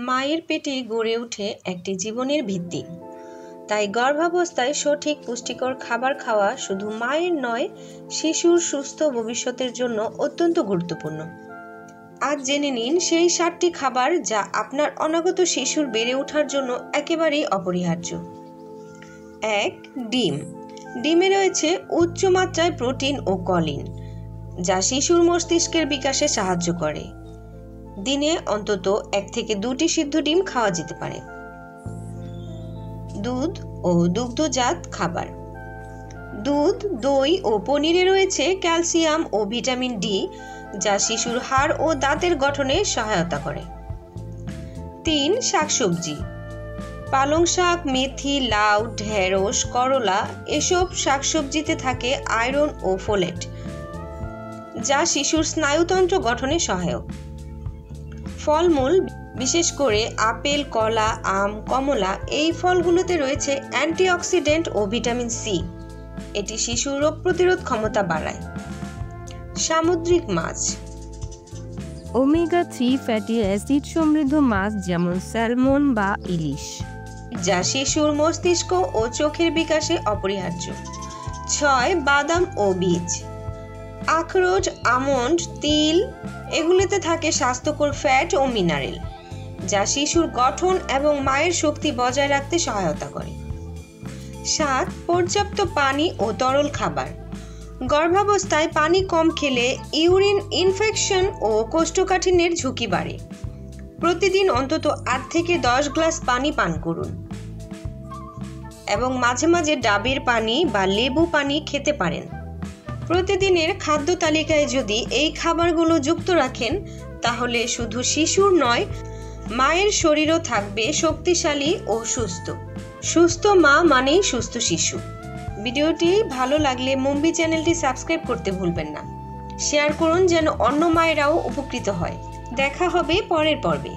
মায়ের পেটে গড়ে ওঠে একটি জীবনের ভিত্তি। তাই গর্ভাবস্থায় সঠিক পুষ্টিকর খাবার খাওয়া শুধু মায়ের নয়, শিশুর সুস্থ ভবিষ্যতের জন্য অত্যন্ত গুরুত্বপূর্ণ। আজ জেনে নিন সেই 7টি খাবার যা আপনার অনাগত শিশুর বেড়ে ওঠার জন্য একেবারেই অপরিহার্য। 1. ডিম। ডিমে রয়েছে উচ্চ মাত্রায় প্রোটিন ও কলিন, যা শিশুর মস্তিষ্কের বিকাশে সাহায্য করে। দিনে অন্তত 1 থেকে 2টি সিদ্ধ ডিম খাওয়া যেতে পারে। দুধ ও দুগ্ধজাত খাবার। দুধ, দই ও পনিরে রয়েছে ক্যালসিয়াম ও ভিটামিন ডি, যা শিশুর হাড় ও দাঁতের গঠনে সহায়তা করে। 3. শাকসবজি। পালং শাক, মেথি, লাউ, ঢেঁড়স, করলা এসব শাকসবজিতে থাকে আয়রন ও ফোলেট, যা শিশুর স্নায়ুতন্ত্র গঠনে সহায়ক। ফলমূল, বিশেষ করে আপেল, কলা, আম, কমলা এই ফলগুলোতে রয়েছে অ্যান্টিঅক্সিডেন্ট ও ভিটামিন সি। এটি শিশুর রোগ প্রতিরোধ ক্ষমতা বাড়ায়। সামুদ্রিক মাছ। ওমেগা 3 ফ্যাটি অ্যাসিড সমৃদ্ধ মাছ যেমন স্যালমন বা ইলিশ, যা শিশুর মস্তিষ্ক ও চোখের বিকাশে অপরিহার্য। 6. বাদাম ও বীজ। আখরোট, আমন্ড, তিল এগুলিতে থাকে স্বাস্থ্যকর ফ্যাট ও মিনারেল, যা শিশুর গঠন এবং মায়ের শক্তি বজায় রাখতে সহায়তা করে। 7. পর্যাপ্ত পানি ও তরল খাবার। গর্ভাবস্থায় পানি কম খেলে ইউরিন ইনফেকশন ও কোষ্ঠকাঠিন্যের ঝুঁকি বাড়ে। প্রতিদিন অন্তত 8 থেকে 10 গ্লাস পানি পান করুন এবং মাঝে মাঝে ডাবের পানি বা লেবু পানি খেতে পারেন। প্রতিদিনের খাদ্য তালিকায় যদি এই খাবারগুলো যুক্ত রাখেন, তাহলে শুধু শিশুর নয়, মায়ের শরীরও থাকবে শক্তিশালী ও সুস্থ। সুস্থ মা মানেই সুস্থ শিশু। ভিডিওটি ভালো লাগলে মুম্বি চ্যানেলটি সাবস্ক্রাইব করতে ভুলবেন না। শেয়ার করুন যেন অন্য মায়েরাও উপকৃত হয়। দেখা হবে পরের পর্বে।